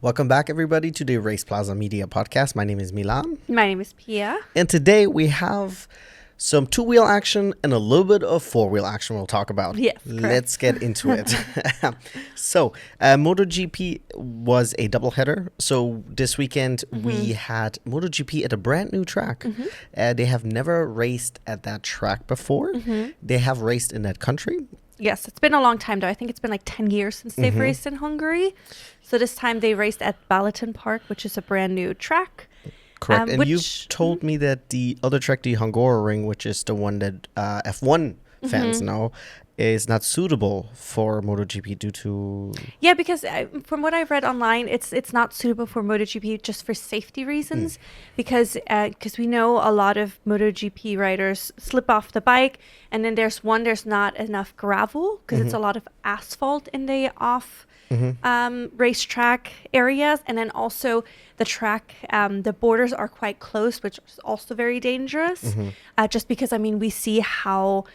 Welcome back, everybody, to the RacePlazaMedia podcast. My name is Milan. My name is Pia. And today we have some two-wheel action and a little bit of four-wheel action we'll talk about. Yes, correct. Let's get into it. So, MotoGP was a doubleheader. So this weekend we had MotoGP at a brand new track. They have never raced at that track before. They have raced in that country. Yes, it's been a long time, though. I think it's been like 10 years since they've raced in Hungary. So this time they raced at Balaton Park, which is a brand new track. Correct. And you told me that the other track, the HungaryGP, which is the one that F1 fans know, is not suitable for MotoGP due to... Yeah, because from what I've read online, it's not suitable for MotoGP just for safety reasons. Because we know a lot of MotoGP riders slip off the bike, and then there's not enough gravel because it's a lot of asphalt in the off racetrack areas, and then also the track, the borders are quite close, which is also very dangerous. Just because we see how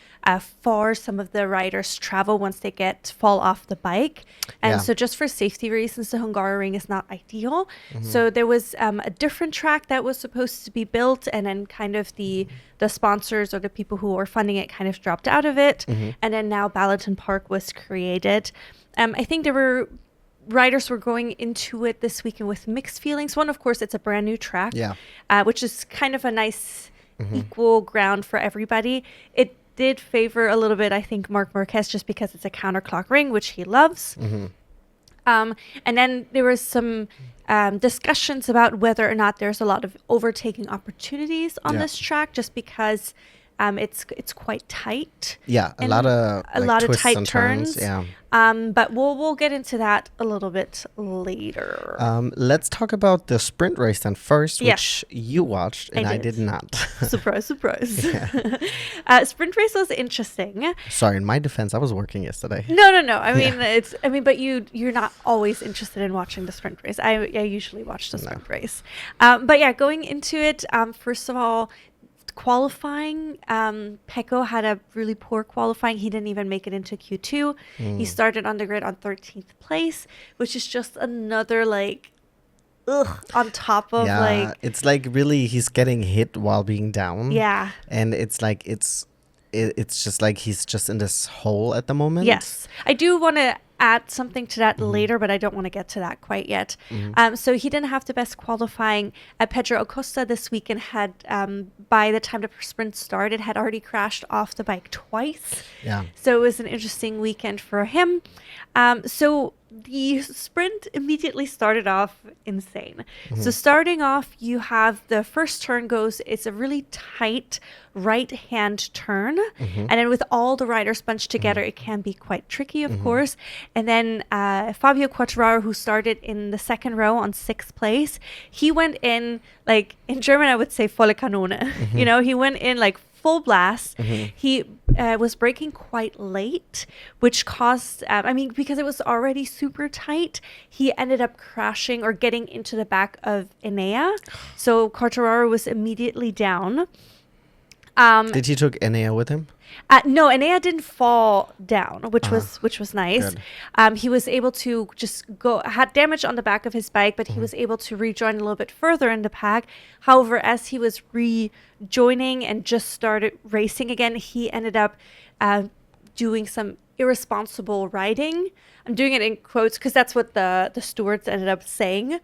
far some of the riders travel once they fall off the bike, and so just for safety reasons, the HungaryGP is not ideal. So there was a different track that was supposed to be built, and then kind of the sponsors or the people who were funding it kind of dropped out of it, and then now Balaton Park was created. I think riders were going into it this weekend with mixed feelings. One, of course, it's a brand new track, which is kind of a nice equal ground for everybody. It did favor a little bit, I think, Marc Marquez, just because it's a counterclock ring, which he loves. And then there was some discussions about whether or not there's a lot of overtaking opportunities on this track, just because it's quite tight. Yeah, a lot of tight turns. Yeah. But we'll get into that a little bit later. Let's talk about the sprint race then first, which you watched and I did not. Surprise, surprise. Sprint race was interesting. Sorry, in my defense, I was working yesterday. No. But you're not always interested in watching the sprint race. I usually watch the sprint race. But yeah, going into it, first of all, qualifying, Pecco had a really poor qualifying. He didn't even make it into Q2. He started on the grid on 13th place, which is just another on top of it's like really he's getting hit while being down. Yeah. And it's like it's just like he's just in this hole at the moment. Yes. I do want to add something to that later, but I don't want to get to that quite yet. So he didn't have the best qualifying. Pedro Acosta this weekend had, by the time the sprint started, had already crashed off the bike twice. Yeah. So it was an interesting weekend for him. So the sprint immediately started off insane. So starting off, you have the first turn it's a really tight right-hand turn. And then with all the riders bunched together, it can be quite tricky, of course. And then Fabio Quartararo, who started in the second row on 6th place, he went in, in German, I would say volle Kanone. He went in full blast. He was braking quite late, which caused, because it was already super tight, he ended up crashing or getting into the back of Enea. So Quartararo was immediately down. Did he took Enea with him? No, Enea didn't fall down, which was nice. He was able to had damage on the back of his bike, but he was able to rejoin a little bit further in the pack. However, as he was rejoining and just started racing again, he ended up doing some irresponsible riding. I'm doing it in quotes because that's what the stewards ended up saying,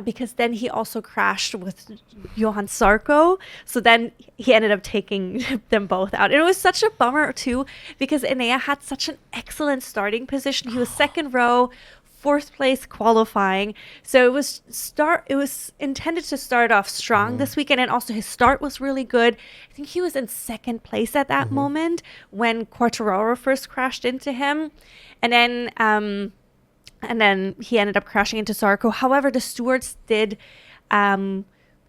because then he also crashed with Johan Sarko. So then he ended up taking them both out. And it was such a bummer too, because Enea had such an excellent starting position. He was second row, 4th place qualifying. So it was intended to start off strong this weekend, and also his start was really good. I think he was in 2nd place at that moment when Quartararo first crashed into him. And then he ended up crashing into Sarko. However, the stewards did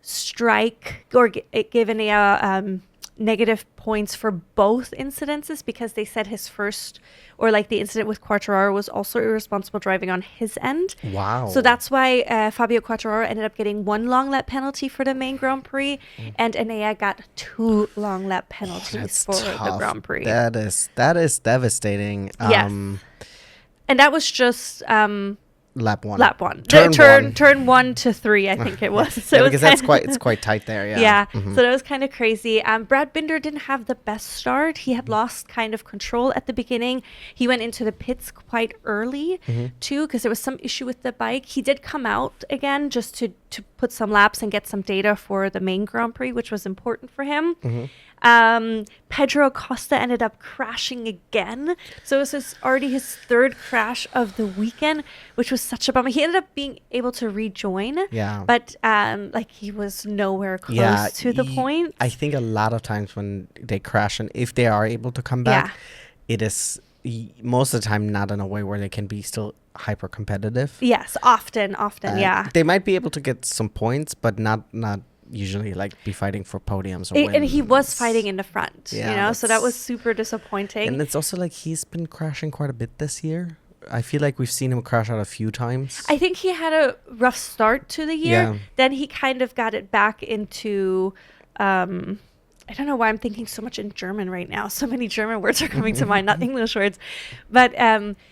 strike or give Enea negative points for both incidences, because they said his first, or the incident with Quartararo, was also irresponsible driving on his end. Wow. So that's why Fabio Quartararo ended up getting 1 long lap penalty for the main Grand Prix, and Enea got 2 long lap penalties for the Grand Prix. That is devastating. Yes. And that was just lap one. Lap one. Turn one. Turn 1 to 3, I think it was. So Yeah, it was because that's it's quite tight there. Yeah. yeah. Mhm. So that was kind of crazy. Brad Binder didn't have the best start. He had lost kind of control at the beginning. He went into the pits quite early too, because there was some issue with the bike. He did come out again just to put some laps and get some data for the main Grand Prix, which was important for him. Pedro Acosta ended up crashing again. So it was already his third crash of the weekend, which was such a bummer. He ended up being able to rejoin, Yeah. but like he was nowhere close Yeah, to the point. I think a lot of times when they crash, and if they are able to come back, it is most of the time not in a way where they can be still hyper competitive. Yes, often, yeah. They might be able to get some points, but not usually like be fighting for podiums or And he was wins. fighting in the front, Yeah, so that was super disappointing. And it's also like he's been crashing quite a bit this year. I feel like we've seen him crash out a few times. I think he had a rough start to the year. Yeah. Then he kind of got it back into I don't know why I'm thinking so much in German right now. So many German words are coming to mind, not English words. But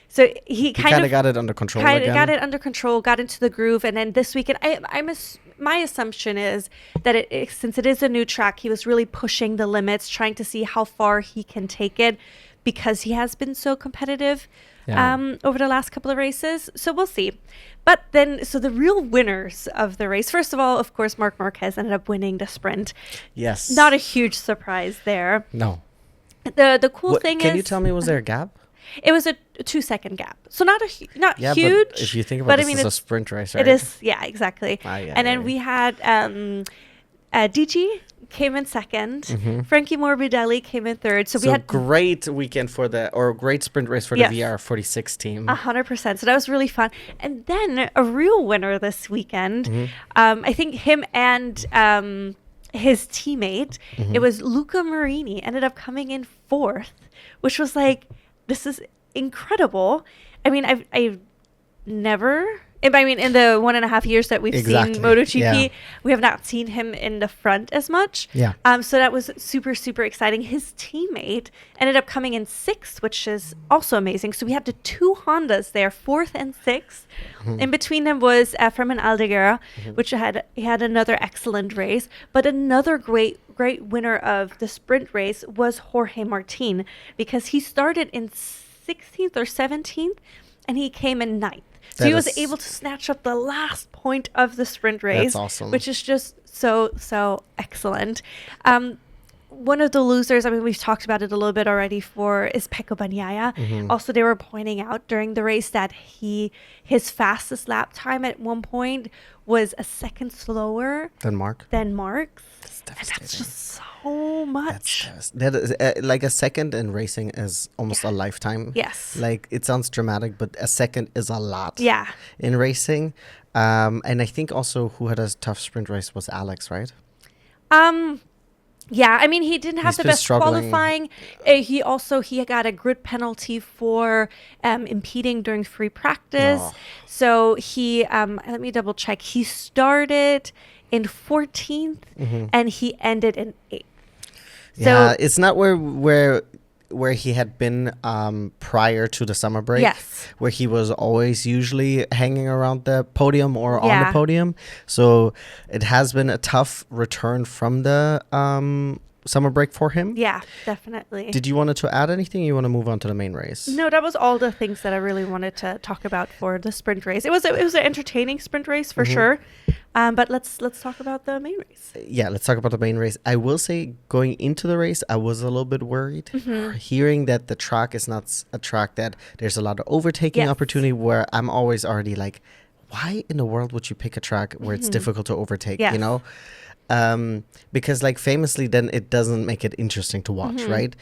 so he kind of got it under control again. got it under control, got into the groove. And then this weekend, my assumption is that since it is a new track, he was really pushing the limits, trying to see how far he can take it, because he has been so competitive over the last couple of races. So we'll see. But then, so the real winners of the race, first of all, of course, Marc Marquez ended up winning the sprint. Yes. Not a huge surprise there. No. The cool thing Can is, you tell me, was there a gap? it was a 2-second gap. So not Yeah, huge. but if you think about but this, it's a sprint race, right? It is, yeah, exactly. Yeah, and then we had DG came in second. Frankie Morbidelli came in third. So we had great weekend great sprint race for the VR46 team. 100%. So that was really fun. And then a real winner this weekend. I think him and his teammate, it was Luca Marini, ended up coming in fourth, which was like, this is incredible. I mean, I've never... in the 1.5 years that we've seen MotoGP, we have not seen him in the front as much. Yeah. So that was super, super exciting. His teammate ended up coming in sixth, which is also amazing. So we had the two Hondas there, fourth and sixth. In between them was Fermin Aldeguer, which he had another excellent race. But another great winner of the sprint race was Jorge Martin, because he started in 16th or 17th, and he came in 9th. So he was able to snatch up the last point of the sprint race. That's awesome. Which is just so excellent. One of the losers, we've talked about it a little bit already, is Pecco Bagnaia. Also, they were pointing out during the race that his fastest lap time at one point was a second slower than Mark. That's devastating. That's just so much. That is like a second in racing is almost a lifetime. Yes. Like, it sounds dramatic, but a second is a lot. Yeah. In racing, and I think also who had a tough sprint race was Alex, right? Yeah, he didn't have the best qualifying. He got a grid penalty for impeding during free practice. Oh. So he, let me double check. He started in 14th and he ended in 8th. Yeah, it's not where he had been prior to the summer break. Yes. Where he was always usually hanging around the podium or on the podium. So it has been a tough return from the summer break for him. Yeah, definitely. Did you want to add anything? Or you want to move on to the main race? No, that was all the things that I really wanted to talk about for the sprint race. It was an entertaining sprint race for sure. But let's talk about the main race. Yeah, let's talk about the main race. I will say, going into the race, I was a little bit worried. Hearing that the track is not a track that there's a lot of overtaking opportunity, where I'm always already like, why in the world would you pick a track where it's difficult to overtake, you know? Because like famously then it doesn't make it interesting to watch, right?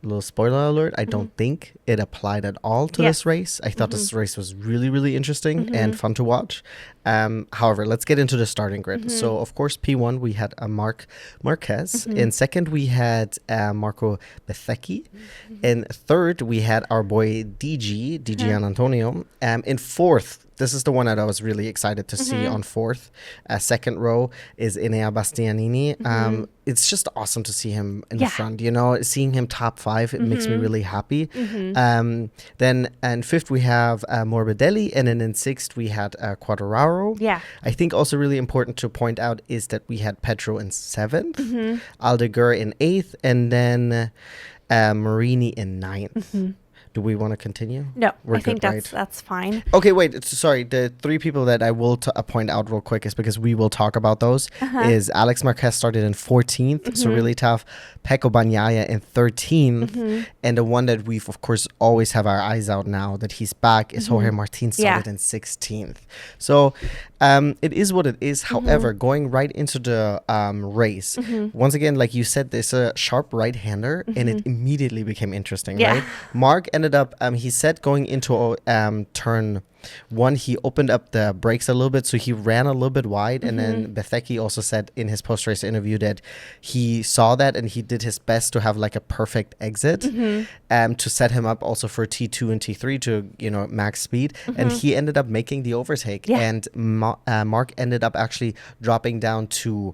Little spoiler alert, I don't think it applied at all to this race. I thought this race was really, really interesting and fun to watch. However, let's get into the starting grid. So of course, P1 we had Marc Marquez. In second we had Marco Bezzecchi. In third we had our boy DG Antonio. In fourth, this is the one that I was really excited to see on fourth. Second row is Enea Bastianini. It's just awesome to see him in the front. You know, seeing him top 5, it makes me really happy. Then in fifth we have Morbidelli, and then in sixth we had Quartararo. Yeah. I think also really important to point out is that we had Pedro in seventh, Aldeguer in eighth, and then Marini in ninth. Do we want to continue? No, We're I think good, right? that's fine. Okay, wait. Sorry. The 3 people that I will point out real quick is because we will talk about those. Is Alex Marquez started in 14th, so really tough. Pecco Bagnaia in 13th. And the one that we've, of course, always have our eyes out now that he's back is Jorge Martin started in 16th. So it is what it is. However, going right into the race, once again, like you said, there's a sharp right-hander, and it immediately became interesting, right? Mark ended up, he said going into turn 1, he opened up the brakes a little bit, so he ran a little bit wide. And then Betheki also said in his post-race interview that he saw that and he did his best to have like a perfect exit to set him up also for T2 and T3 to, you know, max speed. And he ended up making the overtake. And Mark ended up actually dropping down to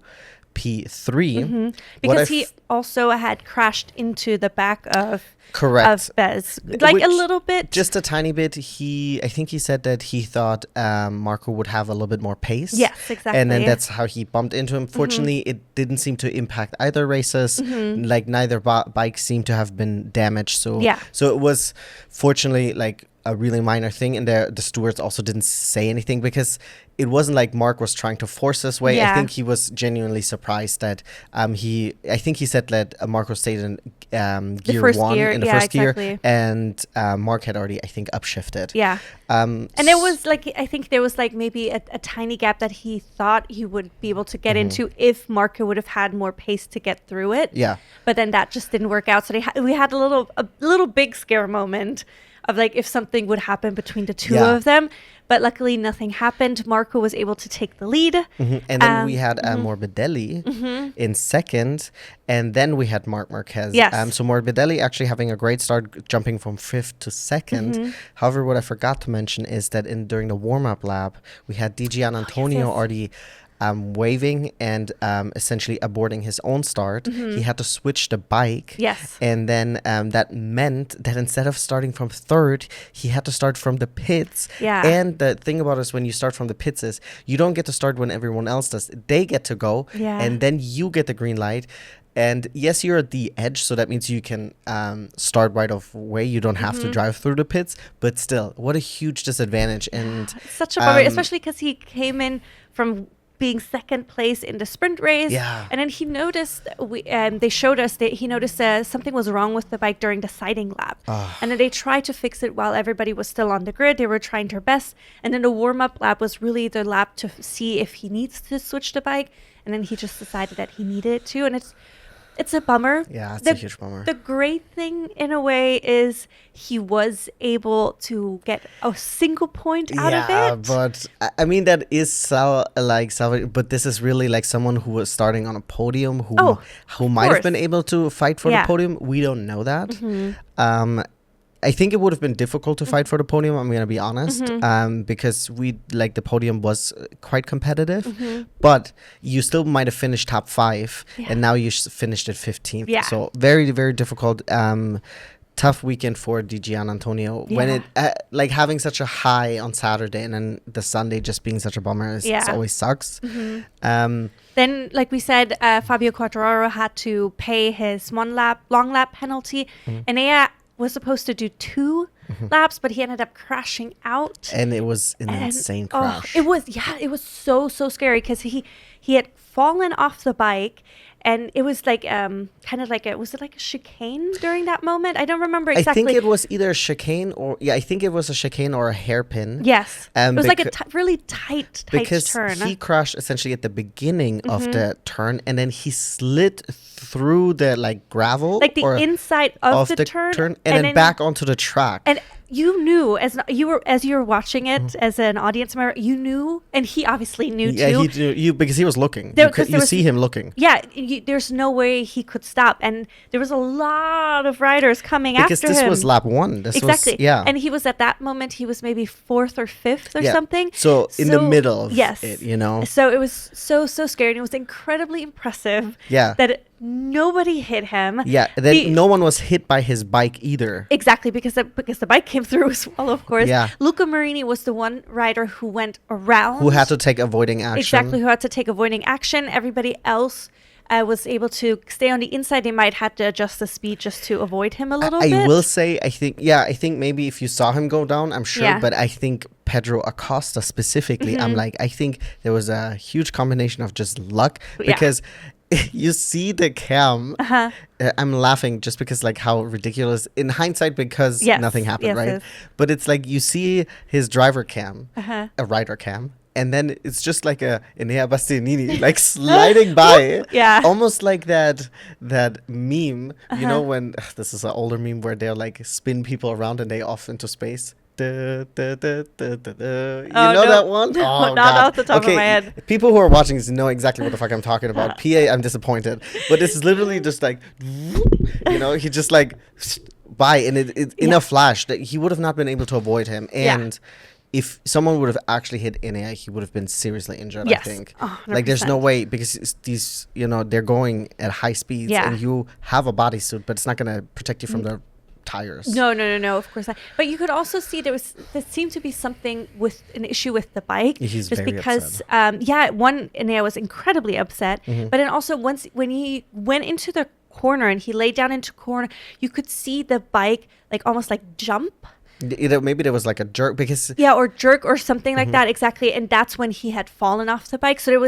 P3 because he also had crashed into the back of Bez, like Which, a little bit, just a tiny bit. I think he said that he thought Marco would have a little bit more pace. Yes, exactly. And then that's how he bumped into him. Fortunately, it didn't seem to impact either races. Like neither bike seemed to have been damaged. So it was fortunately like a really minor thing, and the stewards also didn't say anything because it wasn't like Mark was trying to force his way. I think he was genuinely surprised that I think he said that Marco stayed in gear 1 in the first gear, and Mark had already, I think, upshifted. And it was like, I think there was like maybe a tiny gap that he thought he would be able to get into if Marco would have had more pace to get through it. But then that just didn't work out. So we had a little big scare moment of like if something would happen between the two of them. But luckily nothing happened. Marco was able to take the lead. And then we had Morbidelli in second. And then we had Marc Marquez. So Morbidelli actually having a great start, jumping from 5th to 2nd. However, what I forgot to mention is that during the warm-up lap, we had Gian Antonio already waving and essentially aborting his own start. He had to switch the bike. And then that meant that instead of starting from 3rd, he had to start from the pits. And the thing about it is when you start from the pits is you don't get to start when everyone else does. They get to go and then you get the green light. And yes, you're at the edge, so that means you can start right off way. You don't have to drive through the pits, but still, what a huge disadvantage. And such a bummer, especially because he came in from being second place in the sprint race. And then he noticed, they showed us that he noticed something was wrong with the bike during the sighting lap. And then they tried to fix it while everybody was still on the grid. They were trying their best. And then the warm-up lap was really the lap to see if he needs to switch the bike. And then he just decided that he needed to. And it's a bummer. It's a huge bummer. The great thing, in a way, is he was able to get a single point out of it. Yeah, but I mean, that is but this is really like someone who was starting on a podium who might have been able to fight for the podium. We don't know that. I think it would have been difficult to fight for the podium, I'm going to be honest, because the podium was quite competitive, but you still might have finished top 5 and now you finished at 15th. So very, very difficult. Tough weekend for Gian Antonio when it having such a high on Saturday and then the Sunday just being such a bummer it always sucks. Then, like we said, Fabio Quartararo had to pay his long lap penalty, and was supposed to do 2 laps, but he ended up crashing out. And it was an insane crash. It was so scary because he had fallen off the bike, and it was like was it like a chicane during that moment? I don't remember exactly. I think it was either a chicane or a hairpin. Yes, it was like a really tight because turn. He crashed essentially at the beginning of the turn, and then he slid through the gravel, like the inside of the turn, and then back onto the track. And you knew as you were watching it as an audience member, you knew, and he obviously knew Yeah, too. he knew you because he was looking. There- You, 'cause there was- see him looking. Yeah, there's no way he could stop, and there was a lot of riders coming Because after this him. was lap 1. This Exactly. was, yeah. And he was at that moment, he was maybe 4th or 5th or Yeah. something. So in the middle of yes. it, you know? So it was so scary. And it was incredibly impressive Yeah. that nobody hit him. Yeah, then no one was hit by his bike either. Exactly, because the bike came through as well, of course. Yeah. Luca Marini was the one rider who went around. Who had to take avoiding action. Exactly, who had to take avoiding action. Everybody else was able to stay on the inside. They might have to adjust the speed just to avoid him a little bit. I will say, I think maybe if you saw him go down, I'm sure, Yeah. but I think Pedro Acosta specifically, I'm like, I think there was a huge combination of just luck Yeah. because you see the cam. I'm laughing just because like how ridiculous in hindsight because Yes, nothing happened, yes, right? yes. But it's like you see his driver cam, Uh-huh. a rider cam. And then it's just like a Enea Bastianini like sliding by, Yeah. almost like that meme. You know when this is an older meme where they're like spin people around and they off into space. You know no. that one? No, Oh, not God. off the top of my head. People who are watching this know exactly what the fuck I'm talking about. PA, I'm disappointed, but this is literally just like, you know, he just like by and it in a flash that he would have not been able to avoid him and. If someone would have actually hit Enea, he would have been seriously injured, Yes. I think. Oh, like, there's no 100%. way, because these, you know, they're going at high speeds, Yeah. and you have a bodysuit, but it's not going to protect you from the tires. No, of course not. But you could also see there seemed to be something with an issue with the bike. He's just very because, upset. one, Enea was incredibly upset. Mm-hmm. But then also when he went into the corner and he laid down into corner, you could see the bike like almost like jump. Either maybe there was like a jerk, because Yeah, or jerk or something Mm-hmm. like that. Exactly. And that's when he had fallen off the bike. So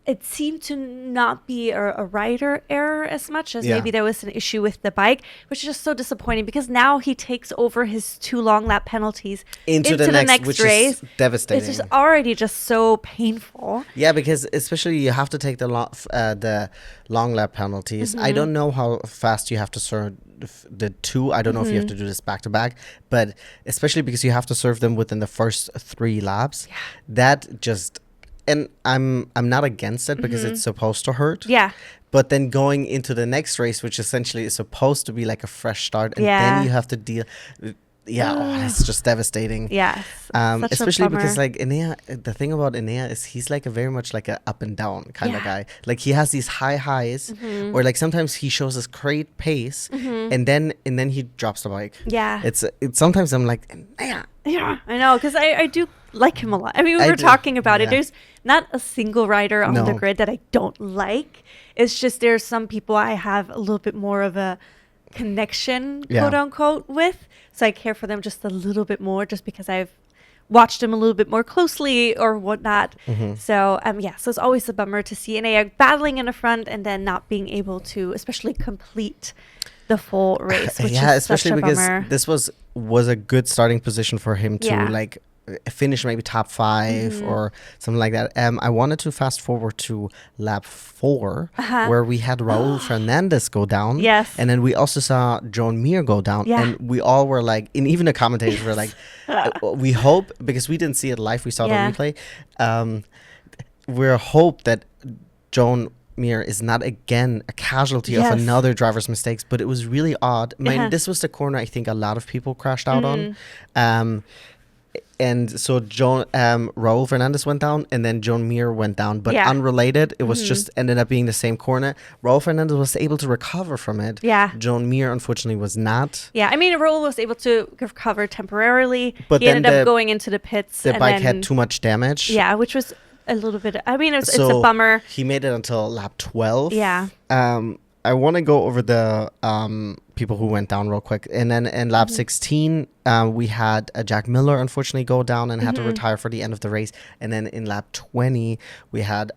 it seemed to not be a rider error as much as maybe there was an issue with the bike, which is just so disappointing because now he takes over his 2 long lap penalties into the next which race. is devastating. It's just already just so painful. Yeah, because especially you have to take the long lap penalties. I don't know how fast you have to serve the 2. I don't know if you have to do this back to back, but especially because you have to serve them within the first 3 laps. That just, and I'm not against it because it's supposed to hurt. Yeah. But then going into the next race, which essentially is supposed to be like a fresh start, and Yeah. then you have to deal. Yeah, it's just devastating. Yes. Such Especially a bummer. because like Enea, the thing about Enea is he's like a very much like a up and down kind of guy. Like he has these high highs, or like sometimes he shows this great pace, and then he drops the bike. Yeah. It's sometimes I'm like Enea. Yeah, I know, because I do like him a lot. I mean, we I were do, talking about it. yeah. There's not a single rider on the No. grid that I don't like. It's just there's some people I have a little bit more of a connection, Yeah. quote unquote, with. So I care for them just a little bit more just because I've watched them a little bit more closely or whatnot. So, so it's always a bummer to see NA battling in the front and then not being able to, especially complete the full race, which Yeah, is especially such a because bummer. this was a good starting position for him to Yeah. like finish maybe top 5 or something like that. I wanted to fast forward to lap 4 where we had Raul Fernandez go down. Yes. And then we also saw Joan Mir go down. Yeah. And we all were like, and even the commentators were like, we hope, because we didn't see it live, we saw Yeah. the replay. We hope that Joan Mir is not again a casualty Yes. of another driver's mistakes, but it was really odd. I mean, Uh-huh. this was the corner I think a lot of people crashed out on. And so Raul Fernandez went down, and then Joan Mir went down, but Yeah. unrelated. It was just ended up being the same corner. Raul Fernandez was able to recover from it. Yeah. Joan Mir unfortunately was not. Yeah, I mean, Raul was able to recover temporarily. But he then ended the- up going into the pits. The and bike then, had too much damage. Yeah, which was a little bit. I mean, it's a So bummer. He made it until lap 12. Yeah. I want to go over the people who went down real quick. And then in lap 16, we had Jack Miller unfortunately go down and had to retire for the end of the race. And then in lap 20, we had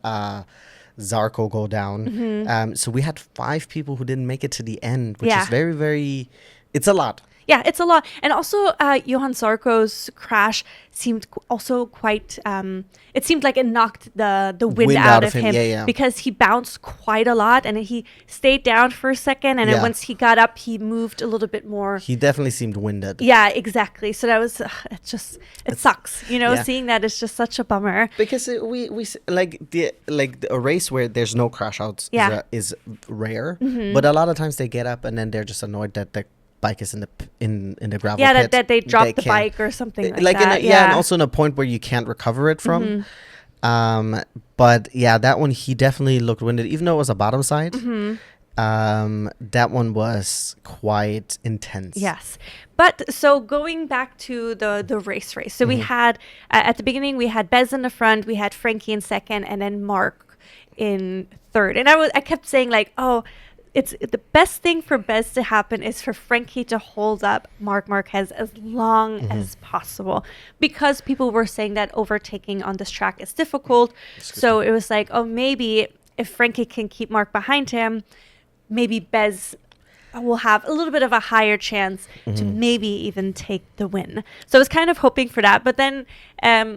Zarco go down. So we had 5 people who didn't make it to the end, which Yeah. is very, very... It's a lot. Yeah, it's a lot. And also, Johan Zarco's crash seemed also quite... it seemed like it knocked the wind out of him. Yeah. Because he bounced quite a lot, and he stayed down for a second, and then once he got up, he moved a little bit more. He definitely seemed winded. Yeah, exactly. So that was... it sucks. Seeing that is just such a bummer. Because we a race where there's no crash outs is rare. But a lot of times they get up and then they're just annoyed that the bike is in the gravel pit. Yeah, that they dropped the bike or something like that. And also in a point where you can't recover it from. But yeah, that one he definitely looked winded, even though it was a bottom side. That one was quite intense. Yes. But so going back to the race. So we had, at the beginning, we had Bez in the front, we had Frankie in second, and then Mark in third. And I kept saying like, oh, it's the best thing for Bez to happen is for Frankie to hold up Marc Marquez as long as possible, because people were saying that overtaking on this track is difficult. So it was like, oh, maybe if Frankie can keep Marc behind him, maybe Bez will have a little bit of a higher chance to maybe even take the win. So I was kind of hoping for that. But then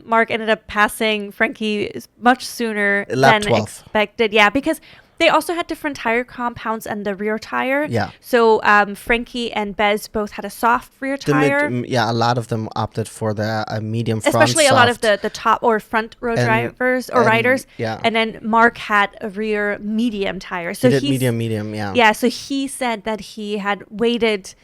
Marc ended up passing Frankie much sooner than expected. Yeah, because they also had different tire compounds and the rear tire. Yeah. So Frankie and Bez both had a soft rear tire. A lot of them opted for the medium front. Especially soft. A lot of the top or front row drivers or riders. Yeah. And then Marc had a rear medium tire. So he did medium, yeah. Yeah, so he said that he had waited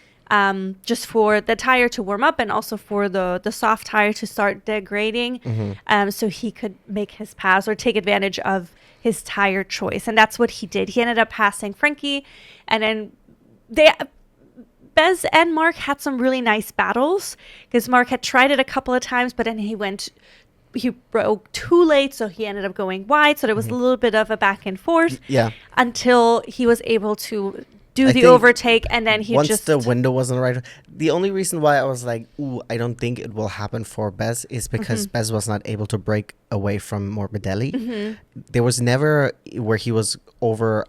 just for the tire to warm up and also for the soft tire to start degrading, so he could make his pass or take advantage of his tire choice. And that's what he did. He ended up passing Frankie, and then Bez and Marc had some really nice battles, because Marc had tried it a couple of times, but then he broke too late, so he ended up going wide. So there was a little bit of a back and forth until he was able to do the overtake, and then once the window wasn't right. The only reason why I was like, ooh, I don't think it will happen for Bez is because Bez was not able to break away from Morbidelli. There was never where he was over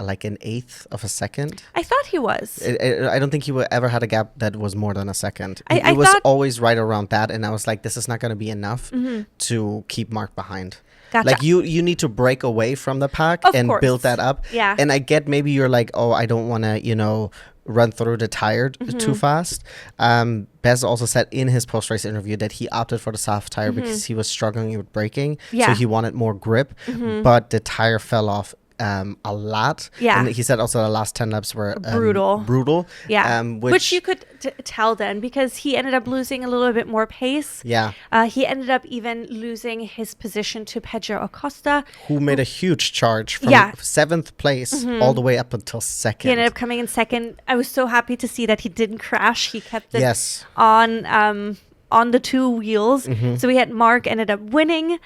like an eighth of a second. I thought he was. I don't think he ever had a gap that was more than a second. I it was always right around that, and I was like, this is not going to be enough to keep Marc behind. Gotcha. Like you need to break away from the pack and build that up. Yeah. And I get maybe you're like, oh, I don't want to, run through the tire too fast. Bez also said in his post-race interview that he opted for the soft tire because he was struggling with braking. Yeah. So he wanted more grip, but the tire fell off a lot. Yeah. And he said also the last 10 laps were brutal. Yeah. Which you could tell then, because he ended up losing a little bit more pace. Yeah. He ended up even losing his position to Pedro Acosta, who made a huge charge from 7th place all the way up until 2nd. He ended up coming in 2nd. I was so happy to see that he didn't crash. He kept it on the two wheels. So we had Marc ended up winning.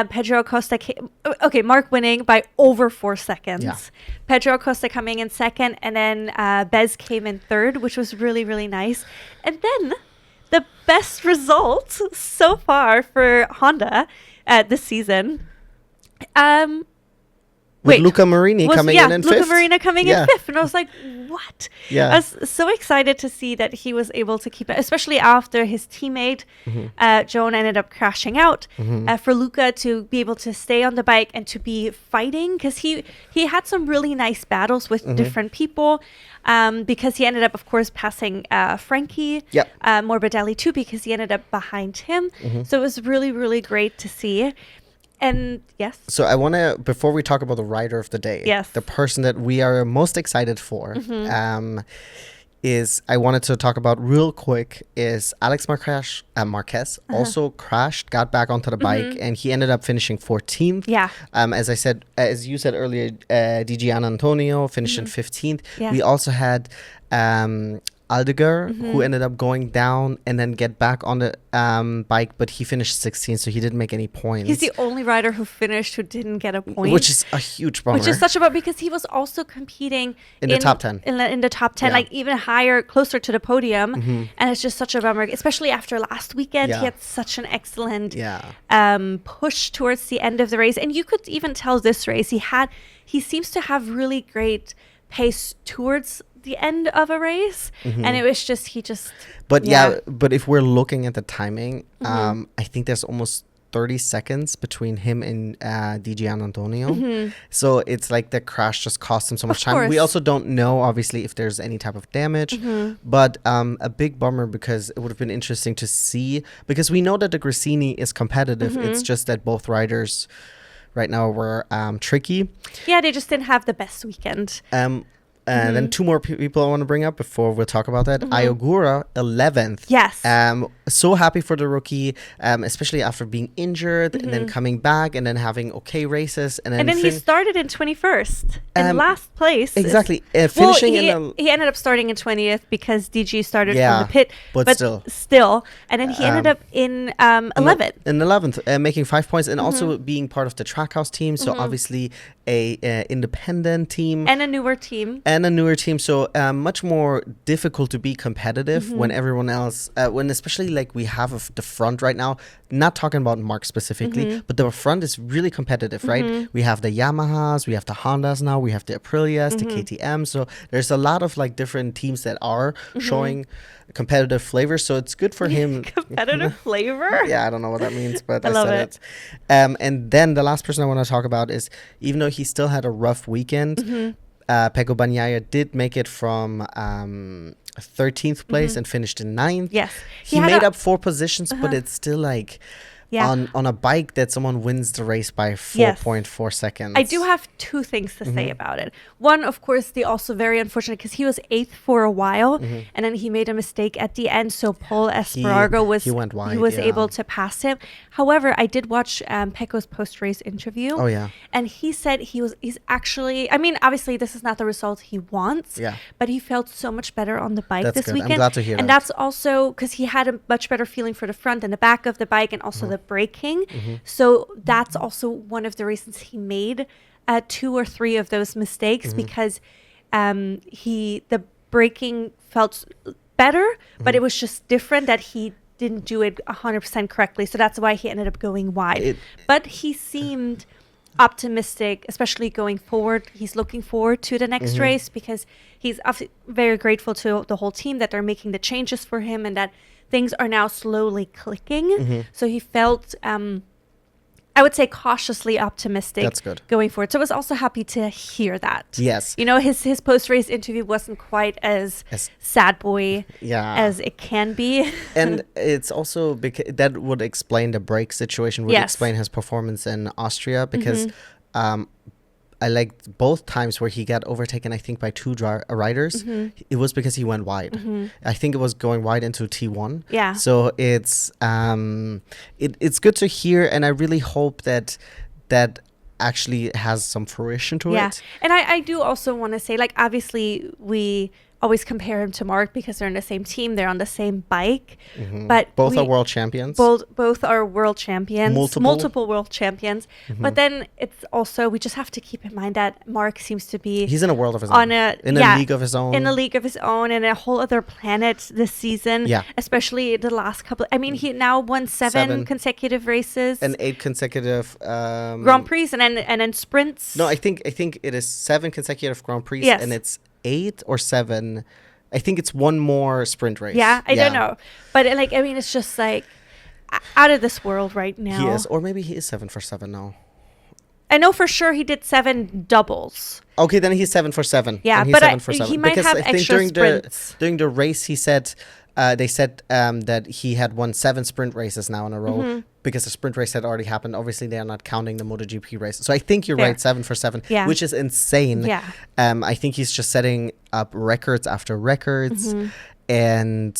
Pedro Acosta Marc winning by over 4 seconds. Yeah. Pedro Acosta coming in 2nd, and then Bez came in 3rd, which was really, really nice. And then the best result so far for Honda this season. Luca Marini coming in 5th. Luca Marini coming in 5th. And I was like, what? Yeah. I was so excited to see that he was able to keep it, especially after his teammate, Joan, ended up crashing out. For Luca to be able to stay on the bike and to be fighting, because he had some really nice battles with different people, because he ended up, of course, passing Frankie, Morbidelli too, because he ended up behind him. So it was really, really great to see. And yes. So I want to, before we talk about the rider of the day, the person that we are most excited for, is I wanted to talk about real quick is Alex Marquez also crashed, got back onto the bike, and he ended up finishing 14th. Yeah. As you said earlier, Di Gian Antonio finished in 15th. Yeah. We also had Aldeguer, who ended up going down and then get back on the bike, but he finished 16th, so he didn't make any points. He's the only rider who finished who didn't get a point. Which is a huge bummer. Which is such a bummer, because he was also competing in the top 10. In the top 10, like even higher, closer to the podium. And it's just such a bummer, especially after last weekend. He had such an excellent push towards the end of the race. And you could even tell this race, he seems to have really great pace towards the end of a race, and it was just But but if we're looking at the timing, I think there's almost 30 seconds between him and Di Gianantonio. So it's like the crash just cost him so much time. We also don't know, obviously, if there's any type of damage. But a big bummer, because it would have been interesting to see, because we know that the Gresini is competitive. It's just that both riders right now were tricky. Yeah, they just didn't have the best weekend. And then two more people I want to bring up before we'll talk about that. Ayogura, 11th. Yes. So happy for the rookie, especially after being injured and then coming back and then having okay races. And then he started in 21st, in last place. Exactly. Finishing he ended up starting in 20th because DG started from the pit. But still. And then he ended up in 11th. In 11th, making 5 points and also being part of the Trackhouse team. So obviously a independent team. And a newer team. So much more difficult to be competitive when everyone else, when especially like we have the front right now, not talking about Mark specifically, but the front is really competitive, right? We have the Yamahas, we have the Hondas now, we have the Aprilias, the KTM. So there's a lot of like different teams that are showing competitive flavor. So it's good for him. Competitive flavor? Yeah, I don't know what that means, but I love said it. And then the last person I want to talk about is, even though he still had a rough weekend, Pecco Bagnaia did make it from 13th place and finished in 9th. Yes. He made up 4 positions, but it's still like on a bike that someone wins the race by 4.4 seconds. I do have 2 things to say about it. One, of course, the also very unfortunate, because he was 8th for a while, and then he made a mistake at the end. So Paul Espargaro was able to pass him. However, I did watch Pecco's post-race interview. Oh yeah, and he said he's actually. I mean, obviously, this is not the result he wants. Yeah, but he felt so much better on the bike this weekend. I'm glad to hear and that. that's also because he had a much better feeling for the front and the back of the bike, and also the braking. So that's also one of the reasons he made 2 or 3 of those mistakes, because the braking felt better, but it was just different that he didn't do it 100% correctly. So that's why he ended up going wide. But he seemed optimistic, especially going forward. He's looking forward to the next race, because he's very grateful to the whole team that they're making the changes for him and that things are now slowly clicking. So he felt, I would say, cautiously optimistic. That's good. Going forward. So I was also happy to hear that. Yes. You know, his post-race interview wasn't quite as sad boy as it can be. And it's also because that would explain the brake situation, would explain his performance in Austria, because I liked both times where he got overtaken, I think, by 2 riders. It was because he went wide. I think it was going wide into T1. Yeah. So it's it's good to hear, and I really hope that actually has some fruition to it. And I do also want to say, like, obviously we always compare him to Mark because they're in the same team, they're on the same bike, but both are world champions. Both are world champions, multiple world champions. But then it's also, we just have to keep in mind that Mark seems to be, he's in a world of his own, in a league of his own, in a whole other planet this season. Especially the last couple. I mean, he now won 7 consecutive races and 8 consecutive Grand Prix and then sprints. No, I think it is 7 consecutive Grand Prix, and it's 8 or 7. I think it's 1 more sprint race. I don't know, but like, I mean, it's just like out of this world right now. He is, or maybe he is 7 for 7 now. I know for sure he did 7 doubles. Okay, then he's 7 for 7. Yeah, but he might have extra sprints. During the race, he said, they said that he had won 7 sprint races now in a row, because the sprint race had already happened. Obviously, they are not counting the MotoGP race. So I think you're right, 7 for 7, which is insane. I think he's just setting up records after records, and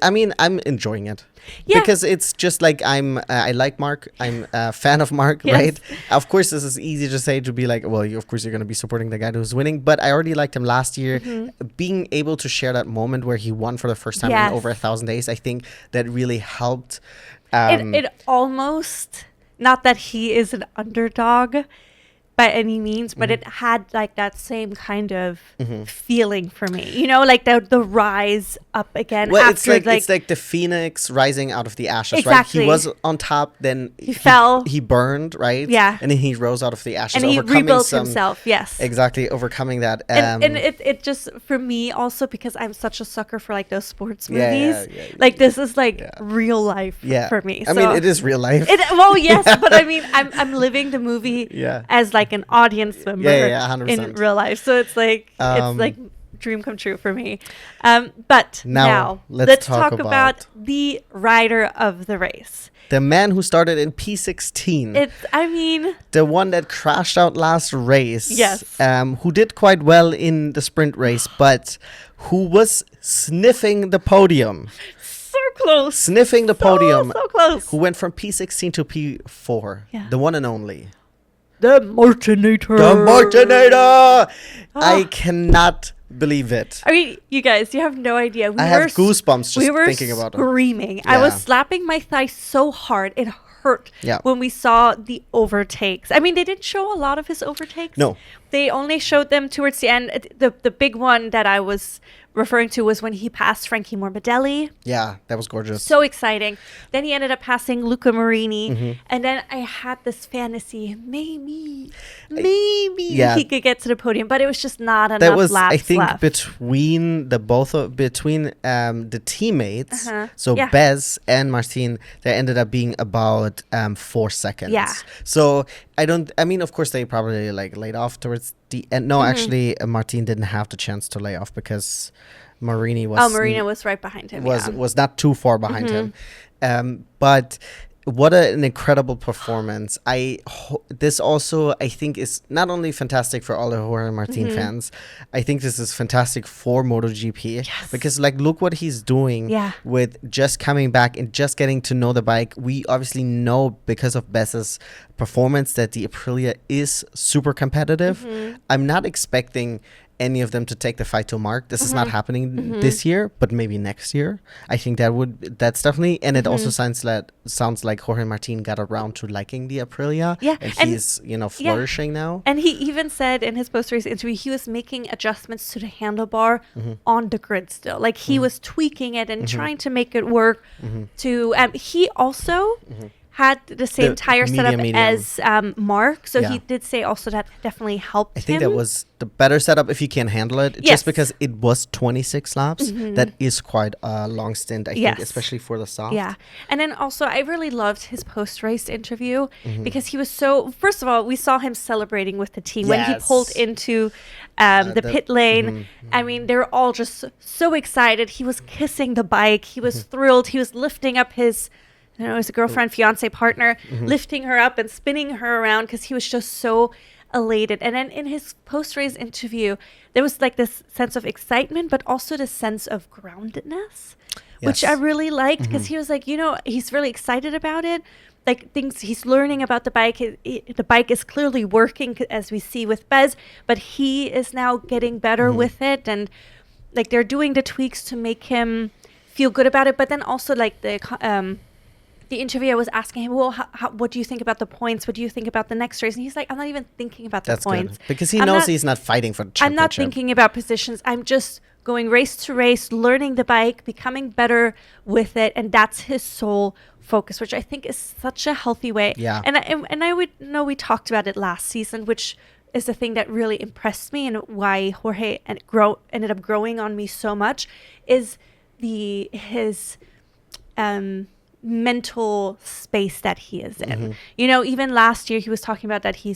I mean, I'm enjoying it. Because it's just like I like Mark. I'm a fan of Mark, right? Of course, this is easy to say, to be like, well, of course you're going to be supporting the guy who's winning. But I already liked him last year. Being able to share that moment where he won for the first time in over 1,000 days, I think that really helped. It almost, not that he is an underdog, by any means, but it had like that same kind of feeling for me. You know, like the rise up again. Well, after, it's like the phoenix rising out of the ashes, Exactly. right? He was on top, then he fell, he burned, right? Yeah. And then he rose out of the ashes, and he overcoming rebuilt himself. Yes, exactly, overcoming that. and it just, for me also, because I'm such a sucker for like those sports Yeah, movies, yeah, like this is like yeah. real life for me. I mean, it is real life. Well, yes, but I mean, I'm living the movie Yeah. as like an audience member Yeah, 100%. in real life. So it's like dream come true for me. But Now, now let's talk talk about the rider of the race. The man who started in P16. I mean, the one that crashed out last race. Yes. Who did quite well in the sprint race, but who was sniffing the podium. so close. Sniffing the podium. So close. Who went from P16 to P4. Yeah. The one and only. The Martinator. The Martinator! I cannot believe it. I mean, you guys, you have no idea. I have goosebumps just thinking about it. We were screaming. I was slapping my thigh so hard. It hurt when we saw the overtakes. I mean, they didn't show a lot of his overtakes. No. They only showed them towards the end. The big one that I was referring to was when he passed Frankie Morbidelli. Yeah, that was gorgeous. So exciting. Then he ended up passing Luca Marini. And then I had this fantasy, maybe he could get to the podium, but it was just not enough that was, laps I think, left. between the teammates, so Bez and Martin, they ended up being about 4 seconds. Yeah. So I mean, of course, they probably like laid off towards the end. No, actually, Martin didn't have the chance to lay off because Marini was... Marina was right behind him. Was not too far behind him. But what an incredible performance. This also, I think, is not only fantastic for all the Jorge Martin fans, I think this is fantastic for MotoGP. Because, like, look what he's doing with just coming back and just getting to know the bike. We obviously know, because of Bess's performance, that the Aprilia is super competitive. I'm not expecting any of them to take the fight to Mark. This is not happening this year, but maybe next year. I think that's definitely, and it also sounds like Jorge Martin got around to liking the Aprilia. Yeah. And he's, flourishing now. And he even said in his post-race interview, he was making adjustments to the handlebar on the grid still. Like he was tweaking it and trying to make it work to, he also had the same tire setup as Mark. So he did say also that definitely helped him. I think that was the better setup if you can handle it. Just because it was 26 laps. That is quite a long stint, I think, especially for the soft. Yeah. And then also, I really loved his post-race interview because he was so... First of all, we saw him celebrating with the team when he pulled into the pit lane. I mean, they were all just so excited. He was kissing the bike. He was thrilled. He was lifting up his... his girlfriend, fiance, partner, lifting her up and spinning her around because he was just so elated. And then in his post-race interview, there was like this sense of excitement, but also the sense of groundedness, which I really liked because he was like, he's really excited about it. Like things he's learning about the bike. The bike is clearly working, as we see with Bez, but he is now getting better with it. And like they're doing the tweaks to make him feel good about it. But then also like the interviewer was asking him, well, what do you think about the points? What do you think about the next race? And he's like, I'm not even thinking about the points. Good. Because he knows he's not fighting for the championship. I'm not thinking about positions. I'm just going race to race, learning the bike, becoming better with it. And that's his sole focus, which I think is such a healthy way. Yeah. And I would know we talked about it last season, which is the thing that really impressed me and why Jorge ended up growing on me so much is his mental space that he is in. Even last year he was talking about that he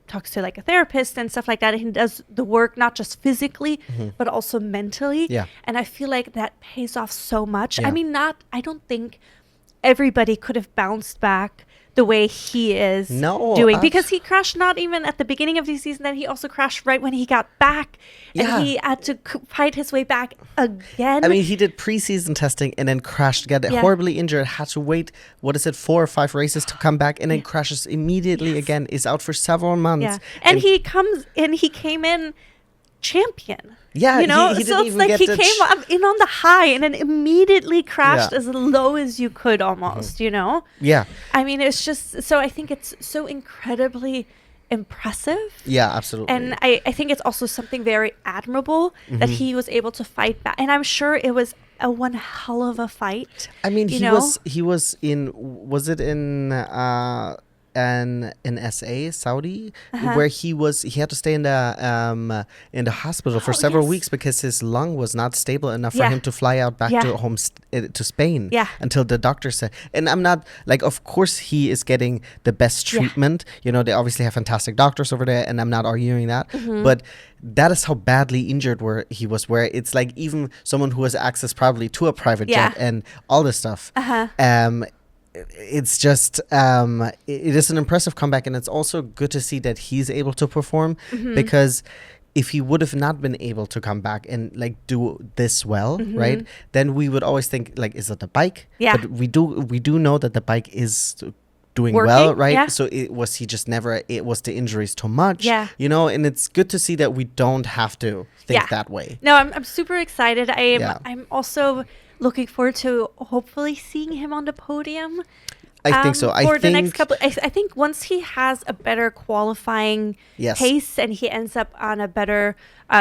talks to like a therapist and stuff like that, and he does the work not just physically but also mentally. And I feel like that pays off so much. I mean, I don't think everybody could have bounced back the way he is doing, because he crashed not even at the beginning of the season, then he also crashed right when he got back, and he had to fight his way back again. I mean, he did preseason testing and then crashed, got horribly injured, had to wait 4 or 5 races to come back, and then crashes immediately again, is out for several months. And he came in champion. He so didn't it's even like get he came up in on the high and then immediately crashed as low as you could almost, Yeah. I mean, it's just, so I think it's so incredibly impressive. Yeah, absolutely. And I think it's also something very admirable that he was able to fight back. And I'm sure it was a one hell of a fight. I mean, you he know? was in, was it in SA Saudi, where he had to stay in the hospital for several weeks because his lung was not stable enough for him to fly out back to home to Spain until the doctor said. And I'm not like, of course he is getting the best treatment, you know, they obviously have fantastic doctors over there, and I'm not arguing that, but that is how badly injured he was, where it's like even someone who has access probably to a private jet and all this stuff, it's just it is an impressive comeback. And it's also good to see that he's able to perform, because if he would have not been able to come back and like do this well, right, then we would always think like, is it the bike? But we do know that the bike is doing well, right? So it was the injuries too much, you know. And it's good to see that we don't have to think that way. No, I'm super excited. I'm also looking forward to hopefully seeing him on the podium. I think so. The next couple, I think once he has a better qualifying pace and he ends up on a better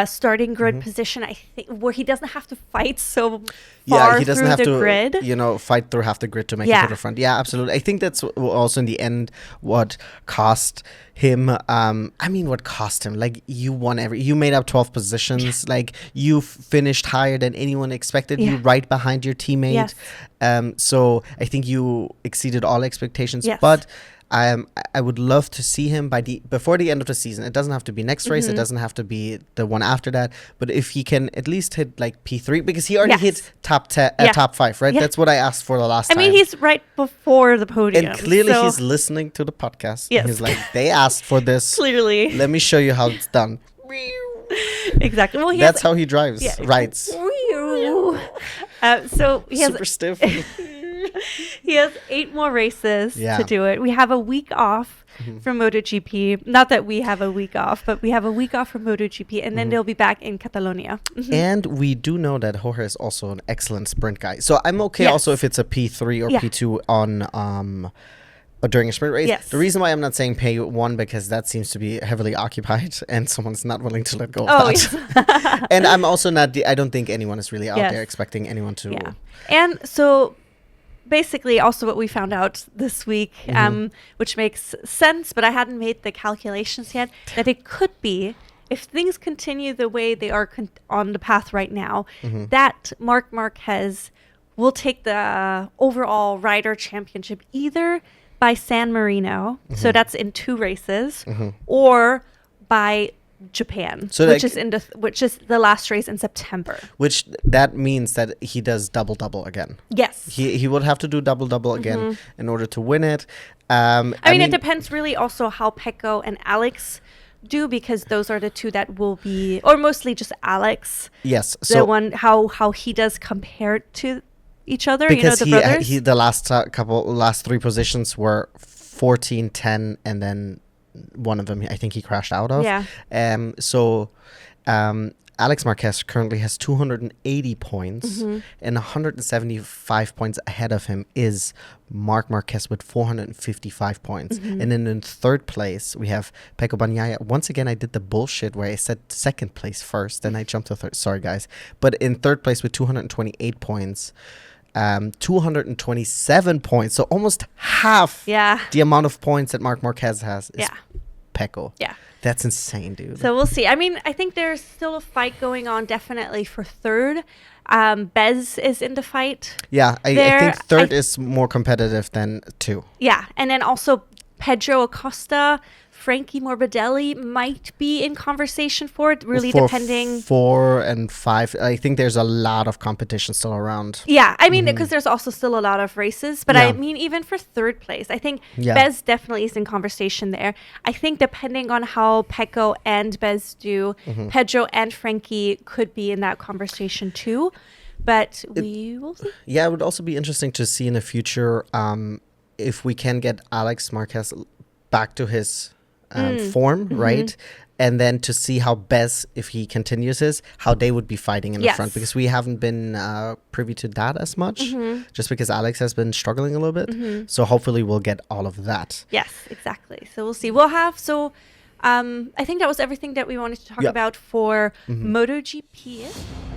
starting grid position, I think, where he doesn't have to fight so far he doesn't through have the to grid. You know, fight through half the grid to make it to the front. Yeah, absolutely. I think that's also in the end what cost him. I mean, what cost him? Like, you made up 12 positions. Like, you finished higher than anyone expected. You right behind your teammate. So I think you exceeded all expectations. But I would love to see him before the end of the season. It doesn't have to be next race. It doesn't have to be the one after that. But if he can at least hit like P3, because he already hit top 5, right? That's what I asked for the last time. I mean, he's right before the podium. And clearly he's listening to the podcast. He's like, they asked for this. Clearly. Let me show you how it's done. Exactly. Well, that's how he drives. Rides. So he has super stiff. He has 8 more races to do it. We have a week off from MotoGP. Not that we have a week off, but we have a week off from MotoGP, and then they'll be back in Catalonia. And we do know that Jorge is also an excellent sprint guy. So I'm okay also if it's a P3 or P2 on during a sprint race. The reason why I'm not saying P1, because that seems to be heavily occupied and someone's not willing to let go of that. And I'm also not, I don't think anyone is really out there expecting anyone to. And so basically also what we found out this week, which makes sense, but I hadn't made the calculations yet, that it could be, if things continue the way they are on the path right now, that Marc Marquez will take the overall rider championship either by San Marino, so that's in 2 races, or by Japan, so which is the last race in September. Which that means that he does double again. Yes, he would have to do double again in order to win it. I mean, it depends really also how Pecco and Alex do, because those are the 2 that will be, or mostly just Alex. Yes, so one how he does compared to each other, because you know, the brothers. The last 3 positions were 14, 10, and then one of them I think he crashed out of. So Alex Marquez currently has 280 points, and 175 points ahead of him is Marc Marquez with 455 points. And then in 3rd place we have Pecco Bagnaia. Once again, I did the bullshit where I said 2nd place first, then I jumped to 3rd. Sorry guys. But in 3rd place with 228 points, 227 points, so almost half the amount of points that Marc Marquez has is Pecco. That's insane, dude. So we'll see. I mean, I think there's still a fight going on definitely for 3rd. Bez is in the fight. I think 3rd is more competitive than 2. And then also Pedro Acosta, Frankie Morbidelli might be in conversation for it, really depending. 4 and 5. I think there's a lot of competition still around. I mean, because there's also still a lot of races. But I mean, even for 3rd place, I think Bez definitely is in conversation there. I think depending on how Pecco and Bez do, Pedro and Frankie could be in that conversation too. But we will see. It would also be interesting to see in the future if we can get Alex Marquez back to his form, right? And then to see how Bez, if he continues how they would be fighting in the front, because we haven't been privy to that as much, just because Alex has been struggling a little bit. So hopefully we'll get all of that. Yes, exactly. So we'll see. We'll have, I think that was everything that we wanted to talk Yeah. about for MotoGP.